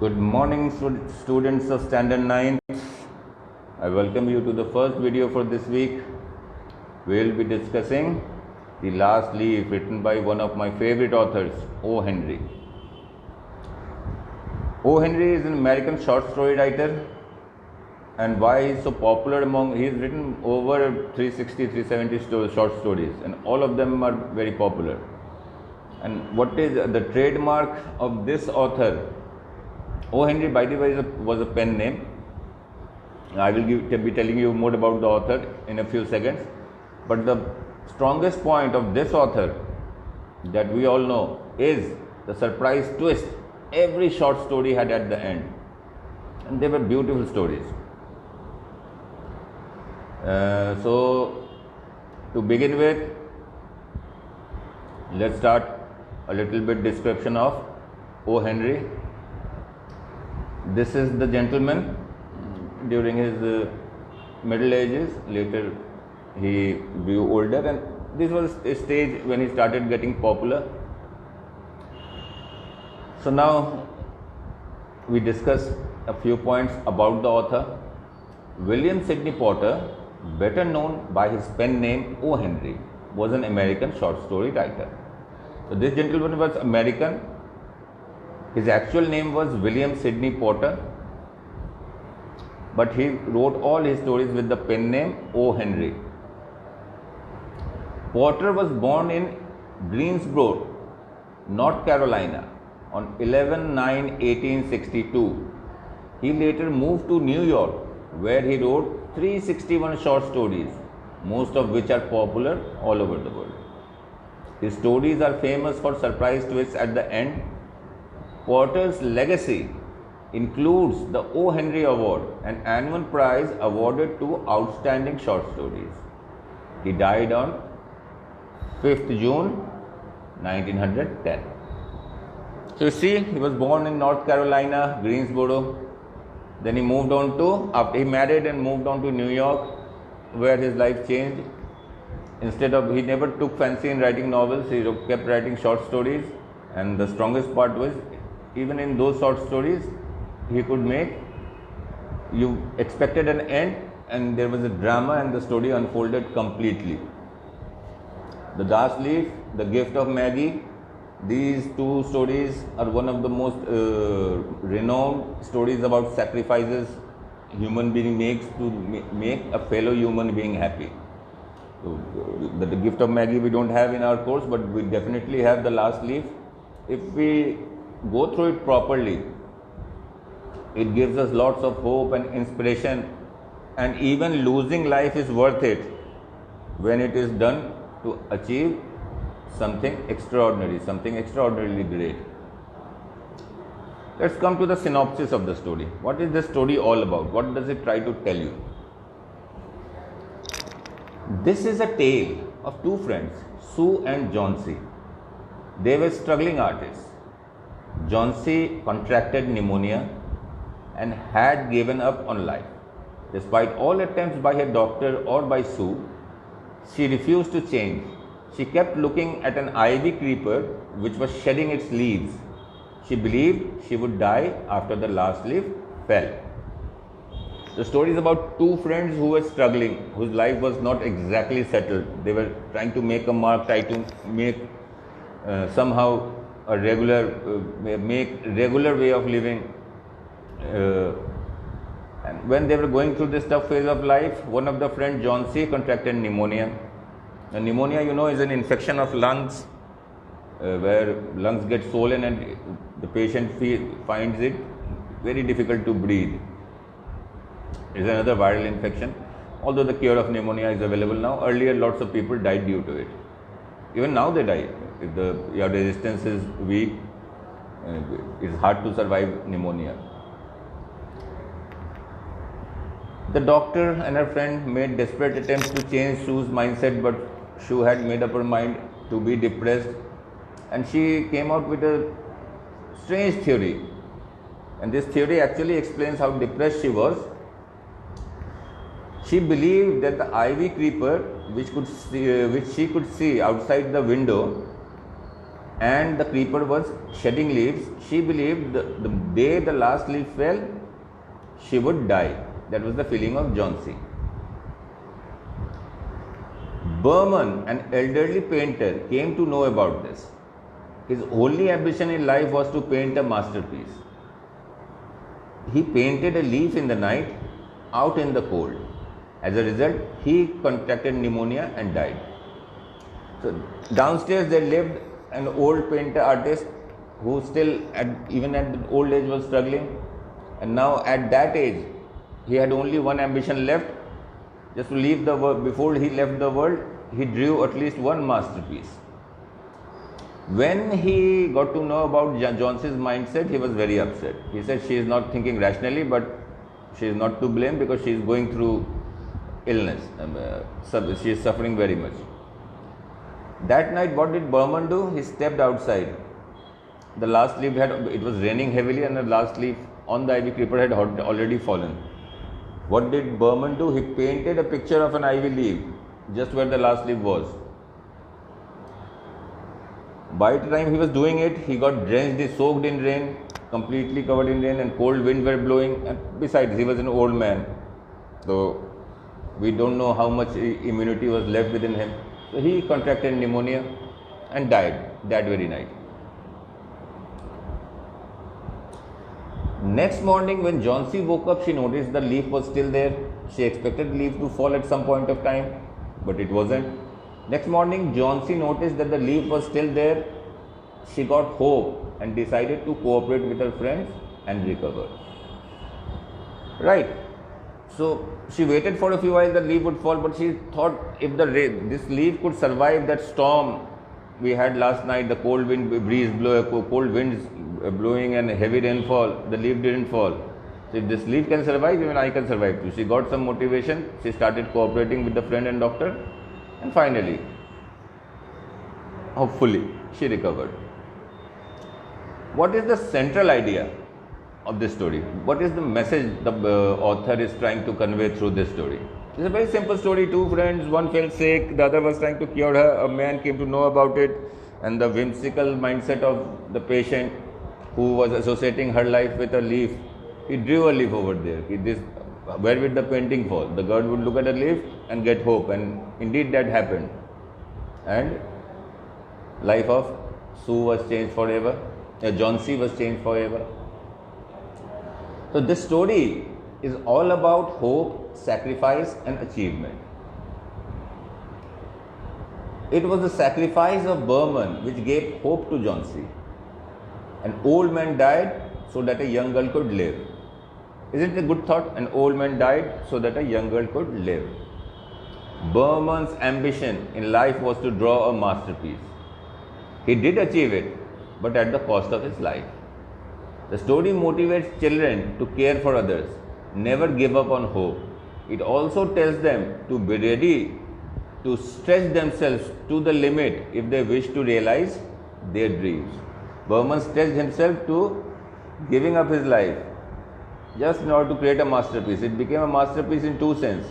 Good morning, students of Standard 9. I welcome you to the first video for this week. We will be discussing The Last Leaf, written by one of my favorite authors, O. Henry. O. Henry is an American short story writer, and why he is so popular he has written over 360-370 short stories, and all of them are very popular. And what is the trademark of this author? O. Henry, by the way, was a pen name. I will be telling you more about the author in a few seconds. But the strongest point of this author that we all know is the surprise twist every short story had at the end. And they were beautiful stories. So, to begin with, let's start a little bit description of O. Henry. This is the gentleman during his middle ages. Later he grew older, and this was a stage when he started getting popular. So now we discuss a few points about the author. William Sidney Porter, better known by his pen name O. Henry, was an American short story writer. So this gentleman was American. His actual name was William Sidney Porter, but he wrote all his stories with the pen name O. Henry. Porter was born in Greensboro, North Carolina on 11/9/1862. He later moved to New York, where he wrote 361 short stories, most of which are popular all over the world. His stories are famous for surprise twists at the end. Porter's legacy includes the O. Henry Award, an annual prize awarded to outstanding short stories. He died on 5th June 1910. So you see, he was born in North Carolina, Greensboro. Then he moved on to, after he married and moved on to New York, where his life changed. He never took fancy in writing novels. He kept writing short stories, and the strongest part was, even in those short stories, he could make, you expected an end and there was a drama and the story unfolded completely. The Last Leaf, The Gift of Maggie, these two stories are one of the most renowned stories about sacrifices human being makes to make a fellow human being happy. So, the Gift of Maggie we don't have in our course, but we definitely have The Last Leaf. If we go through it properly, it gives us lots of hope and inspiration, and even losing life is worth it when it is done to achieve something extraordinarily great. Let's come to the synopsis of the story. What is the story all about? What does it try to tell you? This is a tale of two friends, Sue and John C. They were struggling artists. John C. contracted pneumonia and had given up on life. Despite all attempts by her doctor or by Sue, she refused to change. She kept looking at an ivy creeper which was shedding its leaves. She believed she would die after the last leaf fell. The story is about two friends who were struggling, whose life was not exactly settled. They were trying to make a mark, trying to make somehow a regular way of living. And when they were going through this tough phase of life, one of the friends, John C., contracted pneumonia. And pneumonia, is an infection of lungs, where lungs get swollen and the patient finds it very difficult to breathe. It is another viral infection. Although the cure of pneumonia is available now, earlier lots of people died due to it. Even now they die. If your resistance is weak, it's hard to survive pneumonia. The doctor and her friend made desperate attempts to change Sue's mindset, but Sue had made up her mind to be depressed, and she came out with a strange theory. And this theory actually explains how depressed she was. She believed that the ivy creeper, which she could see outside the window, and the creeper was shedding leaves, she believed the day the last leaf fell, she would die. That was the feeling of Jauncey. Berman, an elderly painter, came to know about this. His only ambition in life was to paint a masterpiece. He painted a leaf in the night, out in the cold. As a result, he contracted pneumonia and died. So downstairs there lived an old painter artist who still, even at the old age, was struggling. And now at that age, he had only one ambition left, just to leave the world. Before he left the world, he drew at least one masterpiece. When he got to know about Jauncey's mindset, he was very upset. He said she is not thinking rationally, but she is not to blame because she is going through illness. She is suffering very much. That night, what did Berman do? He stepped outside. The last leaf it was raining heavily, and the last leaf on the ivy creeper had already fallen. What did Berman do? He painted a picture of an ivy leaf just where the last leaf was. By the time he was doing it, he got drenched, he soaked in rain, completely covered in rain, and cold winds were blowing. And besides, he was an old man, so we don't know how much immunity was left within him. So he contracted pneumonia and died that very night. Next morning, when Jauncey woke up, she noticed the leaf was still there. She expected the leaf to fall at some point of time, but it wasn't. Next morning, Jauncey noticed that the leaf was still there. She got hope and decided to cooperate with her friends and recover. Right. So she waited for a few while the leaf would fall, but she thought if this leaf could survive that storm we had last night, the cold winds blowing and heavy rainfall, the leaf didn't fall. So if this leaf can survive, even I can survive too. She got some motivation. She started cooperating with the friend and doctor, and finally, hopefully, she recovered. What is the central idea of this story? What is the message the author is trying to convey through this story? It's a very simple story. Two friends, one fell sick, the other was trying to cure her. A man came to know about it, and the whimsical mindset of the patient who was associating her life with a leaf, he drew a leaf over there. Where would the painting fall? The girl would look at a leaf and get hope, and indeed that happened. And life of Sue was changed forever. Jauncey was changed forever. So this story is all about hope, sacrifice and achievement. It was the sacrifice of Berman which gave hope to Jauncey. An old man died so that a young girl could live. Isn't it a good thought? An old man died so that a young girl could live. Berman's ambition in life was to draw a masterpiece. He did achieve it, but at the cost of his life. The story motivates children to care for others, never give up on hope. It also tells them to be ready to stretch themselves to the limit if they wish to realize their dreams. Berman stretched himself to giving up his life just in order to create a masterpiece. It became a masterpiece in two senses.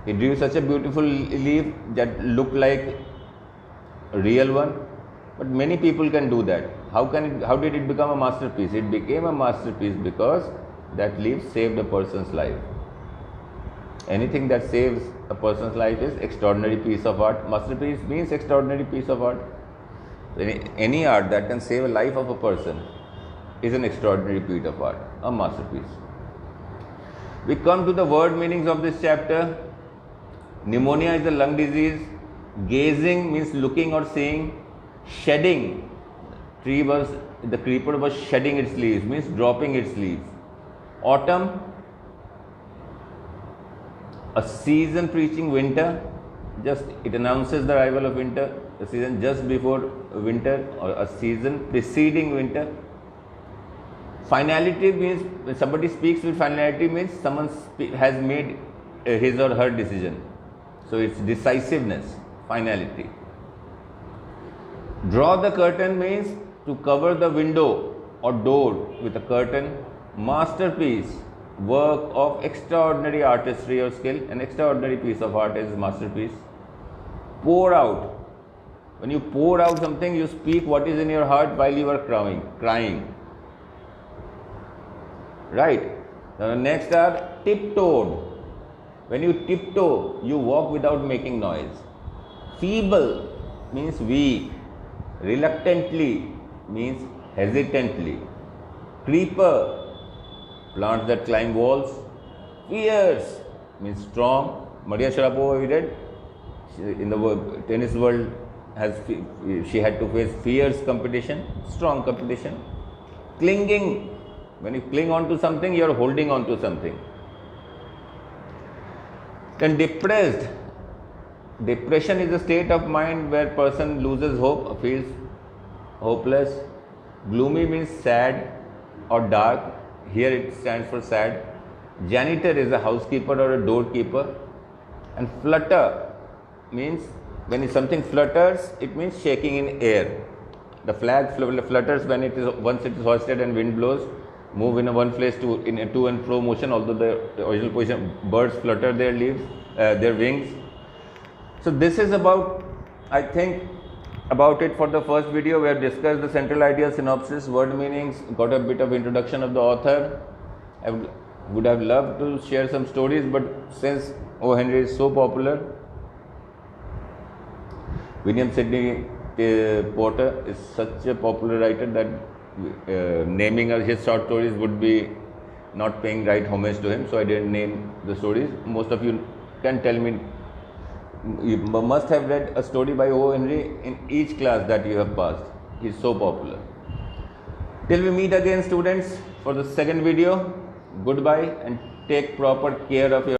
He drew such a beautiful leaf that looked like a real one. But many people can do that. How did it become a masterpiece? It became a masterpiece because that leaf saved a person's life. Anything that saves a person's life is extraordinary piece of art. Masterpiece means extraordinary piece of art. Any art that can save a life of a person is an extraordinary piece of art, a masterpiece. We come to the word meanings of this chapter. Pneumonia is a lung disease. Gazing means looking or seeing. Shedding, the creeper was shedding its leaves, means dropping its leaves. Autumn, a season preaching winter, it announces the arrival of winter, the season just before winter or a season preceding winter. Finality means when somebody speaks with finality means someone has made his or her decision. So it's decisiveness, finality. Draw the curtain means to cover the window or door with a curtain. Masterpiece, work of extraordinary artistry or skill. An extraordinary piece of art is masterpiece. Pour out, When you pour out something, you speak what is in your heart while you are crying. Right? Now, next are tiptoed. When you tiptoe, you walk without making noise. Feeble means weak. Reluctantly means hesitantly. Creeper, plants that climb walls. Fierce means strong. Maria Sharapova, we read, in the tennis world, she had to face fierce competition, strong competition. Clinging, when you cling on to something, you are holding on to something. Then depressed. Depression is a state of mind where person loses hope, feels hopeless. Gloomy means sad or dark. Here it stands for sad. Janitor is a housekeeper or a doorkeeper. And flutter means when something flutters, it means shaking in air. The flag flutters when once it is hoisted and wind blows, move in one place in a to and fro motion. Although the original position, birds flutter their their wings. So this is about, I think, about it for the first video. We have discussed the central idea, synopsis, word meanings, got a bit of introduction of the author. I would have loved to share some stories, but since O. Henry is so popular, William Sidney Porter is such a popular writer that naming his short stories would be not paying right homage to him, so I didn't name the stories. Most of you can tell me, you must have read a story by O. Henry in each class that you have passed. He is so popular. Till we meet again, students, for the second video, goodbye and take proper care of your